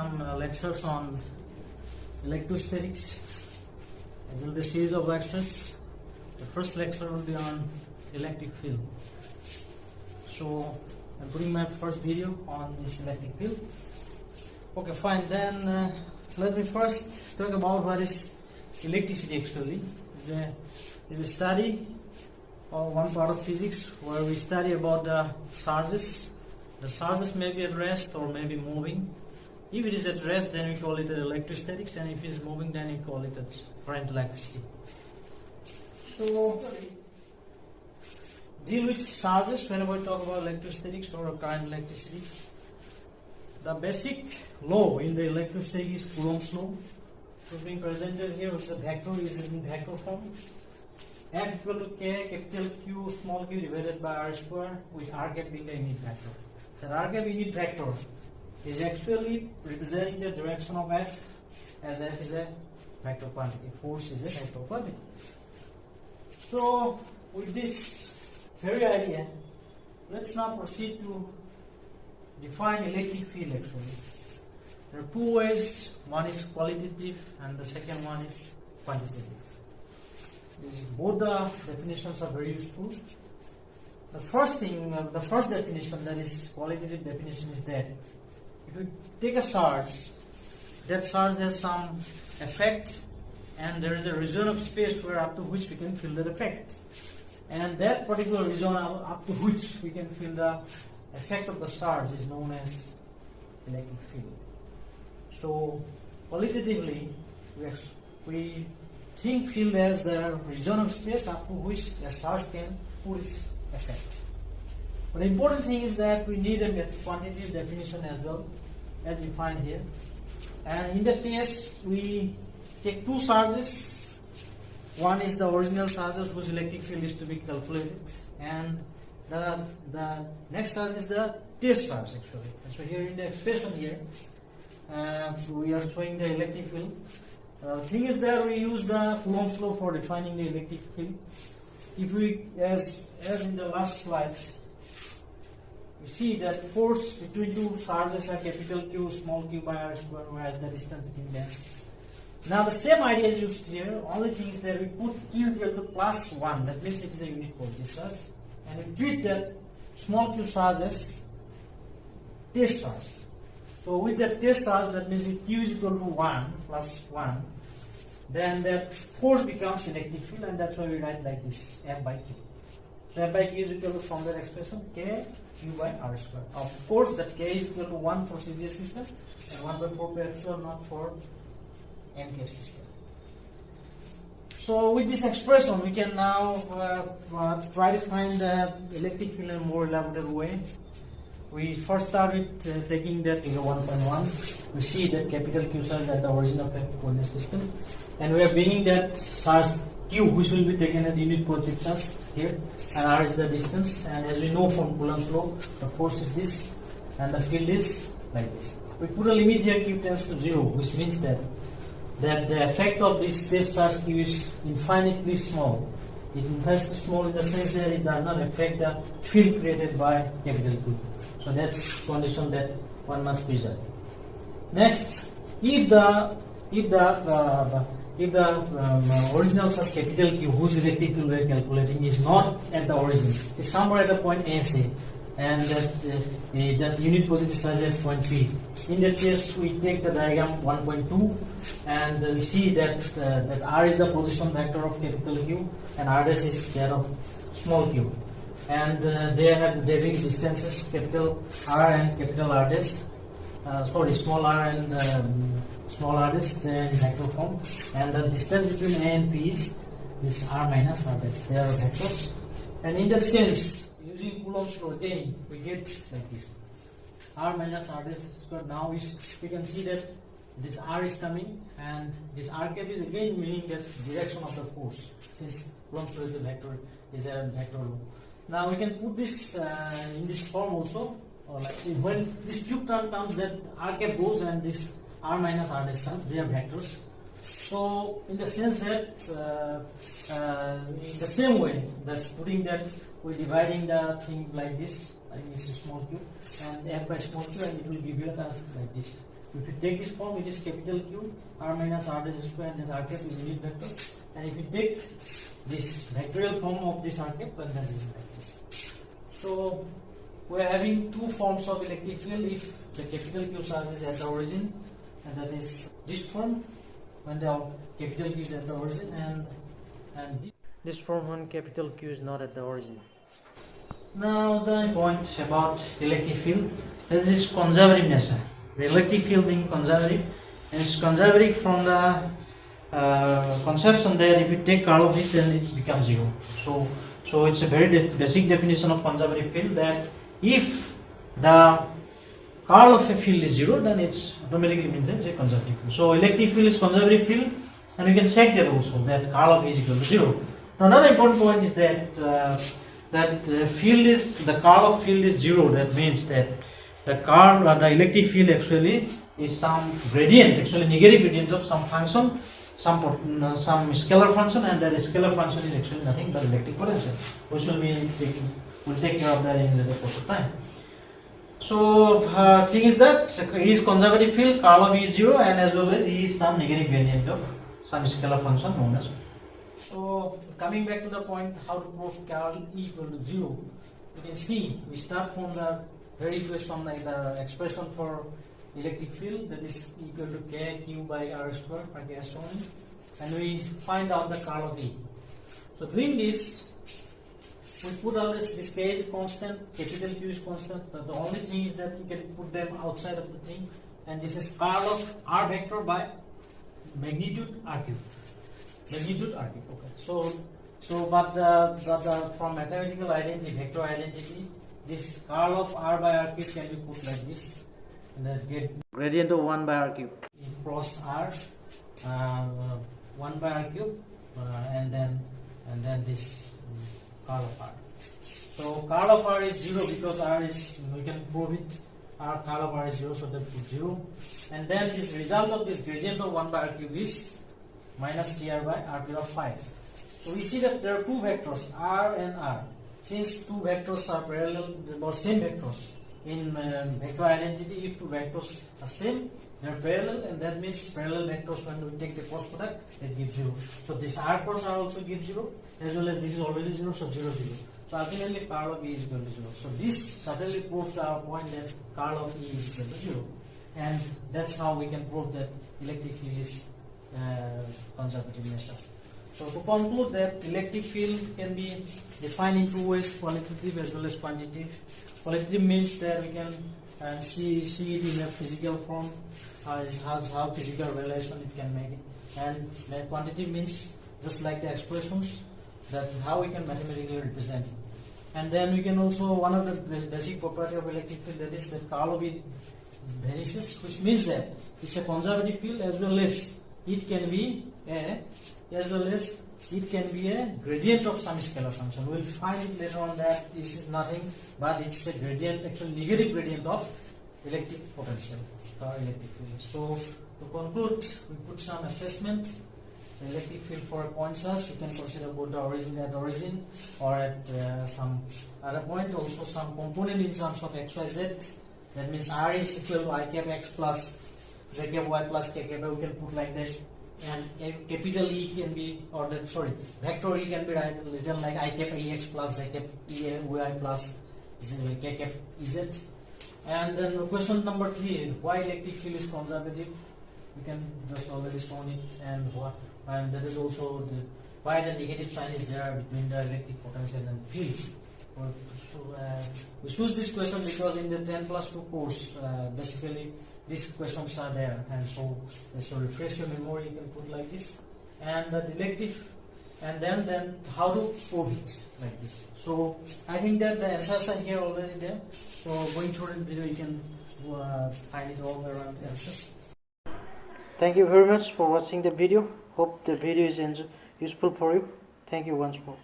some lectures on electrostatics. It will be a series of lectures. The first lecture will be on electric field. So I'm putting my first video on this electric field. Okay, fine. Then let me first talk about what is electricity actually. It's a study or one part of physics where we study about the charges. The charges may be at rest or may be moving. If it is at rest, then we call it electrostatics, and if it is moving, then we call it current electricity. So, deal with charges whenever we talk about electrostatics or current electricity. The basic law in the electrostatic is Coulomb's law. So being presented here is a vector, is in vector form. F equal to K, capital Q, small q divided by R square, with R cap being the unit vector. The R cap unit vector is actually representing the direction of F, as F is a vector quantity, force is a vector quantity. So with this very idea, let's now proceed to define electric field actually. There are two ways, one is qualitative and the second one is quantitative. Both the definitions are very useful. The first definition, that is qualitative definition, is that if we take a charge, that charge has some effect and there is a region of space where up to which we can feel that effect. And that particular region up to which we can feel the effect of the charge is known as electric field. So qualitatively, we think field as the region of space up to which a charge can put its effect. But the important thing is that we need a quantitative definition as well, as defined here. And in that case, we take two charges. One is the original charges whose electric field is to be calculated, and the next charge is the test charge actually. And so here in the expression here, we are showing the electric field. Thing is that we use the Coulomb's law for defining the electric field. If we, as in the last slide, we see that force between two charges are capital Q, small q by R square, whereas the distance between them. Now the same idea is used here. Only thing is that we put Q equal to plus 1. That means it is a unit positive charge, and we treat that small q charge as test charge. So with that test charge, that means if Q is equal to 1 plus 1, then that force becomes electric field, and that's why we write like this, F by Q. So F by Q is equal to, from that expression, K Q by R square. Of course, that K is equal to 1 for CJ system and 1 by 4 pi epsilon not for MK system. So with this expression, we can now try to find the electric field in a more elaborate way. We first start with taking that figure 1.1. We see that capital Q charge at the origin of a coordinate system, and we are bringing that charge Q, which will be taken at unit positive charge here, and R is the distance. And as we know from Coulomb's law, the force is this, and the field is like this. We put a limit here, Q tends to 0, which means that the effect of this test charge Q is infinitely small. It is infinitely small in the sense that it does not affect the field created by capital Q. So that's condition that one must preserve. Next, if the original charge capital Q, whose electric field we are calculating, is not at the origin, is somewhere at the point A, say, and that unit positive charge at point P. In that case, we take the diagram 1.2, and we see that that R is the position vector of capital Q, and R dash is that of small q. And they have varying distances, capital R and capital R dash. Small r and small r dash, they are in vector form. And the distance between A and P is R minus R dash. They are vectors. And in that sense, using Coulomb's law again, we get like this. R minus R dash squared. Now we can see that this R is coming, and this R cap is again meaning that direction of the force, since Coulomb's law is a vector law. Now we can put this in this form also. Like when this cube term comes, that R cap goes and this R minus R dash comes. They are vectors. So in the sense that in the same way, that's putting that we're dividing the thing like this. I think this is small q and F by small q, and it will give you a task like this. If you take this form, it is capital Q, R minus R dash square, and this R cap is unit vector. And if you take this vectorial form of this R cap, then that is like this. So we are having two forms of electric field if the capital Q charge is at the origin, and that is this form when the capital Q is at the origin, and this form when capital Q is not at the origin. Now the point about electric field, that is conservative nature. The electric field being conservative, and it's conservative from the conception that if you take curl of it, then it becomes zero. So it's a very basic definition of conservative field, that if the curl of a field is zero, then it's automatically means it's a conservative field. So electric field is conservative field, and we can check that also, that curl of is equal to zero. Now another important point is that field is, the curl of field is zero. That means that the curl, the electric field actually is some gradient, actually negative gradient of some function, some scalar function, and that scalar function is actually nothing but electric potential, which we'll take care of that in later course of time. So thing is that E is conservative field, curl of E is zero, and as well as E is some negative gradient of some scalar function known as. So coming back to the point how to prove curl E equal to zero, you can see we start from the very first from the expression for electric field, that is equal to K Q by R square, okay, as shown, and we find out the curl of E. So doing this, we put all this K is constant, capital Q is constant. The only thing is that you can put them outside of the thing, and this is curl of R vector by magnitude R cube. Magnitude R cube. Okay. But from mathematical identity, vector identity, this curl of R by R cube can be put like this, and then get gradient of 1 by R cube cross R, 1 by R cube, and then this curl of R. So curl of R is 0 because R is, we can prove it, R curl of R is 0, so that put 0, and then this result of this gradient of 1 by R cube is minus TR by R cube of 5. So we see that there are two vectors, R and R. Since two vectors are parallel, or same vectors in vector identity, if two vectors are same, they are parallel, and that means parallel vectors, when we take the cross product, it gives 0. So this R cross R also gives 0, as well as this is already 0, so 0 0. So ultimately curl of E is equal to 0. So this certainly proves our point that curl of E is equal to 0, and that's how we can prove that electric field is conservative nature. So to conclude that electric field can be defined in two ways, qualitative as well as quantitative. Qualitative means that we can see it in a physical form, how physical relation it can make it, and then quantitative means just like the expressions, that how we can mathematically represent it. And then we can also, one of the basic property of electric field, that is that curl of it vanishes, which means that it's a conservative field, as well as it can be a gradient of some scalar function. We'll find it later on that this is nothing but it's a gradient, actually negative gradient of electric potential or electric field. So to conclude, we put some assessment. The electric field for a point charge, you can consider both the origin at origin or at some other point. Also some component in terms of x, y, z. That means R is equal to I cap x plus z cap y plus k cap. We can put like this. And capital E can be, or the vector E can be written like I cap Ex plus Z cap EY plus K cap Ez. And then question number 3, why electric field is conservative? We can just already shown it, and that is also why the negative sign is there between the electric potential and field. So we choose this question because in the 10+2 course, basically these questions are there, and so refresh your memory, you can put like this, and the elective, and then how to prove it like this. So I think that the answers are here already there. So going through the video, you can find it all around the answers. Thank you very much for watching the video. Hope the video is useful for you. Thank you once more.